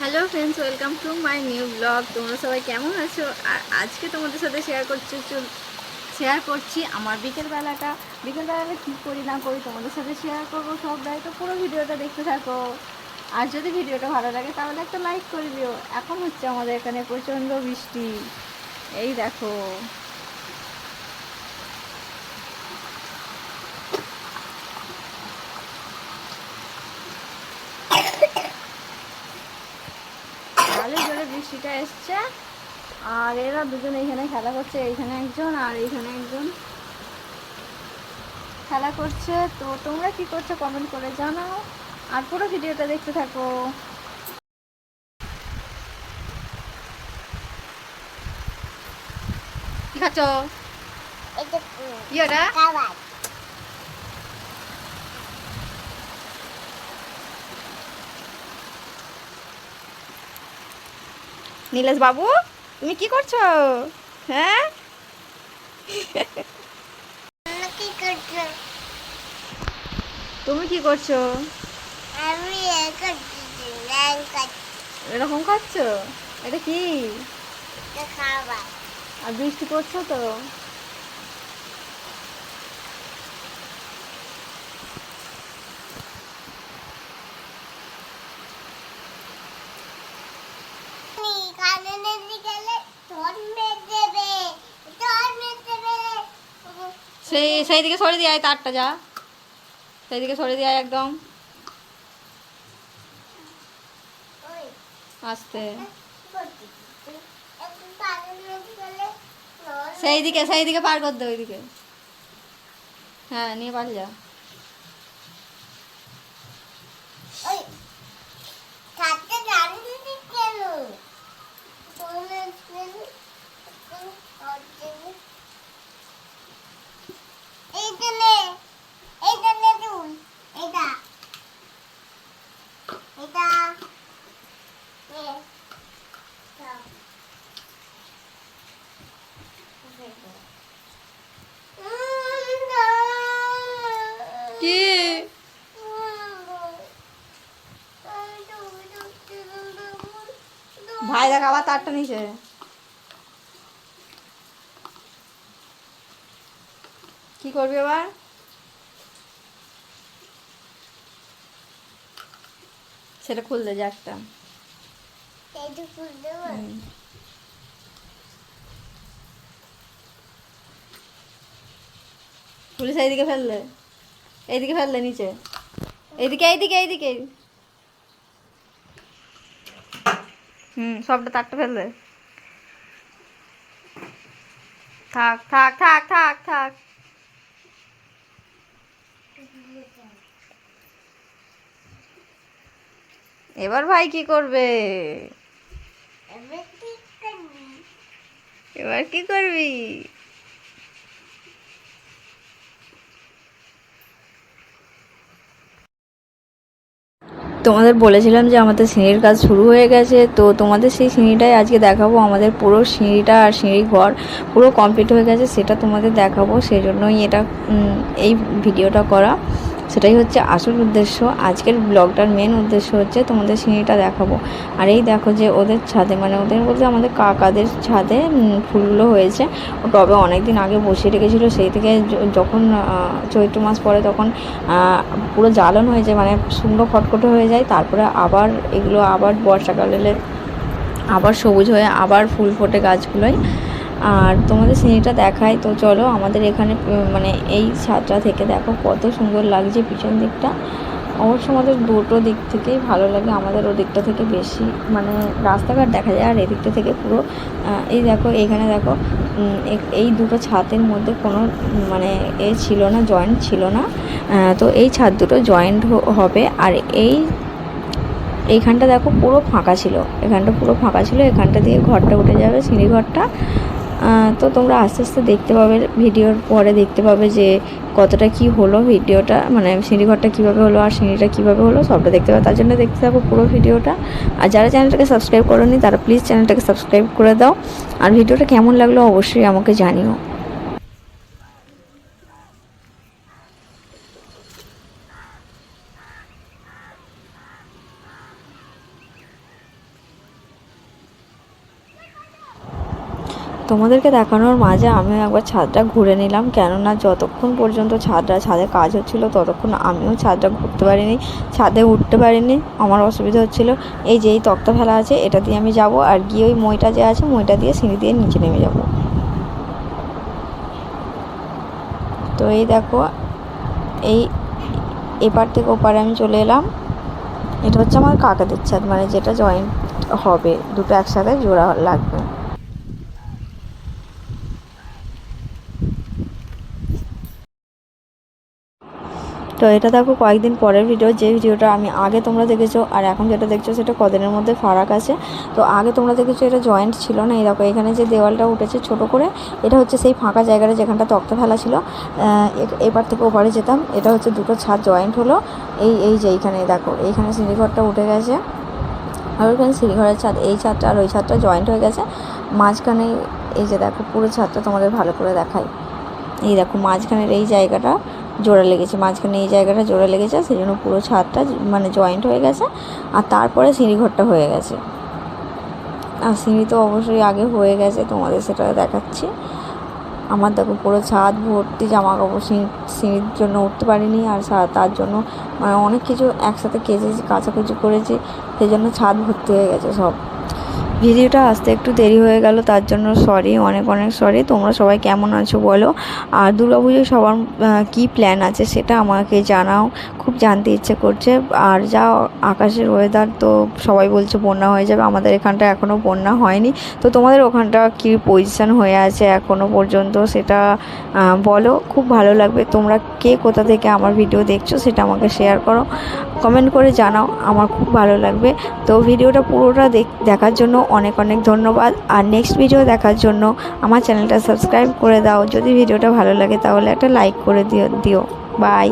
Hello friends, welcome to my new blog. তোমরা সবাই কেমন আছো? আর আজকে তোমাদের সাথে শেয়ার করছি আমার বিকেলবেলাটা কী করি না করি তোমাদের সাথে শেয়ার করবো সবটাই। তো পুরো ভিডিওটা দেখতে থাকো। আর যদি ভিডিওটা ভালো লাগে তাহলে একটা লাইক করে দিও। এখন হচ্ছে আমাদের এখানে প্রচণ্ড বৃষ্টি, এই দেখো। ভালো জোরে বৃষ্টিটা এসছে, আর এরা দুজন এইখানে খেলা করছে। এইখানে একজন আর এইখানে একজন খেলা করছে। তো তোমরা কি করছো কমেন্ট করে জানাও, আর পুরো ভিডিওটা দেখতে থাকো। কি খাচ্ছ? ইয়েটা নীলেশ বাবু, তুমি কি করছো? হ্যাঁ, তুমি কি করছো? এরকম খাচ্ছো? এটা কি? আর বৃষ্টি পড়ছো তো। সেই দিকে সরে দিয়ে আয়, তারটা যা, সেই দিকে সরে দিয়ে আয় একদম আস্তে। সেই দিকে পার করতে, ওইদিকে। হ্যাঁ, নিয়ে পালিয়ে যা। কি ভাই, দেখ আবার তারটা নিচে। কি করবি এবার? সেটা খুলতে যা একটা। পুলিশ এইদিকে ফেললে, এইদিকে ফেললে নিচে, এইদিকে এইদিকে এইদিকে। সবটা তারটা ফেললে। থাক থাক থাক থাক থাক। এবার ভাই কি করবে? এবার কি করবি? তোমাদের বলেছিলাম যে আমাদের সিঁড়ির কাজ শুরু হয়ে গেছে, তো তোমাদের সেই সিঁড়িটাই আজকে দেখাবো। আমাদের পুরো সিঁড়িটা আর সিঁড়ি ঘর পুরো কমপ্লিট হয়ে গেছে, সেটা তোমাদের দেখাবো। সেই জন্যই এটা এই ভিডিওটা করা, সেটাই হচ্ছে আসল উদ্দেশ্য। আজকের ব্লগটার মেন উদ্দেশ্য হচ্ছে তোমাদের সিঁড়িটা দেখাবো। আর এই দেখো যে ওদের ছাদে, মানে ওদের বলতে আমাদের কাকাদের ছাদে ফুলগুলো হয়েছে। ও টবে অনেক দিন আগে বসিয়ে রেখেছিলো, সেই থেকে যখন চৈত্র মাস পড়ে তখন পুরো জ্বালন হয়ে যায়, মানে শুকনো খটখটে হয়ে যায়। তারপরে আবার এগুলো আবার বর্ষাকাল এলে আবার সবুজ হয়ে আবার ফুল ফোটে গাছগুলোয়। আর তোমাদের সিঁড়িটা দেখাই, তো চলো। আমাদের এখানে মানে এই ছাদটা থেকে দেখো কত সুন্দর লাগছে পিছন দিকটা। অবশ্য আমাদের দুটো দিক থেকেই ভালো লাগে, আমাদের ওদিকটা থেকে বেশি মানে রাস্তাঘাট দেখা যায়, আর এদিকটা থেকে পুরো এই দেখো এইখানে দেখো এই দুটো ছাদের মধ্যে কোনো মানে ছিল না, জয়েন্ট ছিল না। তো এই ছাদ দুটো জয়েন্ট হবে। আর এইখানটা দেখো পুরো ফাঁকা ছিল, এখানটা পুরো ফাঁকা ছিল, এখানটা দিয়ে ঘরটা উঠে যাবে, সিঁড়ি ঘরটা। তো তোমরা আস্তে আস্তে দেখতে পাবে, ভিডিওর পরে দেখতে পাবে যে কতটা কি হলো ভিডিওটা, মানে সিঁড়িঘরটা কীভাবে হলো আর সিঁড়িটা কীভাবে হলো সবটা দেখতে পাবে। তার জন্য দেখতে থাকো পুরো ভিডিওটা। আর যারা চ্যানেলটাকে সাবস্ক্রাইব করোনি তারা প্লিজ চ্যানেলটাকে সাবস্ক্রাইব করে দাও। আর ভিডিওটা কেমন লাগলো অবশ্যই আমাকে জানিও। তোমাদেরকে দেখানোর মাঝে আমিও একবার ছাদটা ঘুরে নিলাম, কেননা যতক্ষণ পর্যন্ত ছাদে কাজ হচ্ছিলো ততক্ষণ আমিও ছাদটা ঘুরতে পারিনি, ছাদে উঠতে পারিনি, আমার অসুবিধা হচ্ছিলো। এই যে এই তক্তা ফেলা আছে এটা দিয়ে আমি যাব, আর গিয়ে ওই মইটা যে আছে মইটা দিয়ে সিঁড়ি দিয়ে নিচে নেমে যাব। তো এই দেখো এই এপার থেকে ওপারে আমি চলে এলাম। এটা হচ্ছে আমার কাকাদের ছাদ, মানে যেটা জয়েন্ট হবে, দুটো একসাথে জোড়া লাগবে। তো এটা দেখো কয়েকদিন পরের ভিডিও, যে ভিডিওটা আমি আগে তোমরা দেখেছো আর এখন যেটা দেখছো সেটা কদিনের মধ্যে ফারাক আছে। তো আগে তোমরা দেখেছো এটা জয়েন্ট ছিল না, এই দেখো এখানে যে দেওয়ালটা উঠেছে ছোট করে, এটা হচ্ছে সেই ফাঁকা জায়গাটা যেখানটা তক্তা ফেলা ছিল, এপার থেকে ওপারে যেতাম। এটা হচ্ছে দুটো ছাদ জয়েন্ট হলো, এই যে এইখানে দেখো এইখানে সিঁড়িঘরটা উঠে গেছে, আর ওইখানে সিঁড়িঘরের ছাদ, এই ছাদটা আর ওই ছাদটা জয়েন্ট হয়ে গেছে। মাঝখানে এই যে দেখো পুরো ছাদটা তোমাদের ভালো করে দেখাই, এই দেখো মাঝখানের এই জায়গাটা জোড়া লেগেছে, মাঝখানে এই জায়গাটা জোড়া লেগেছে, সেই জন্য পুরো ছাদটা মানে জয়েন্ট হয়ে গেছে। আর তারপরে সিঁড়িঘরটা হয়ে গেছে, আর সিঁড়ি তো অবশ্যই আগে হয়ে গেছে, তোমাদের সেটা দেখাচ্ছি। আমার দেখো পুরো ছাদ ভর্তি জামা কাপড়, সিঁড়ির জন্য উঠতে পারিনি, আর তার জন্য মানে অনেক কিছু একসাথে কেচেছি, কাচাকুচি করেছি, সেই জন্য ছাদ ভর্তি হয়ে গেছে সব। ভিডিওটা আসতে একটু দেরি হয়ে গেল, তার জন্য সরি, অনেক অনেক সরি। তোমরা সবাই কেমন আছো বলো, আর দুর্গাপুজোয় সবার কী প্ল্যান আছে সেটা আমাকে জানাও, খুব জানতে ইচ্ছে করছে। আর যা আকাশের ওয়েদার, তো সবাই বলছে বন্যা হয়ে যাবে, আমাদের এখানটা এখনও বন্যা হয়নি। তো তোমাদের ওখানটা কী পজিশান হয়ে আছে এখনও পর্যন্ত সেটা বলো, খুব ভালো লাগবে। তোমরা কে কোথা থেকে আমার ভিডিও দেখছো সেটা আমাকে শেয়ার করো, কমেন্ট করে জানাও, আমার খুব ভালো লাগবে। তো ভিডিওটা পুরোটা দেখার জন্য অনেক অনেক ধন্যবাদ, আর নেক্সট ভিডিও দেখার জন্য আমার চ্যানেলটা সাবস্ক্রাইব করে দাও। যদি ভিডিওটা ভালো লাগে তাহলে একটা লাইক করে দিও। বাই।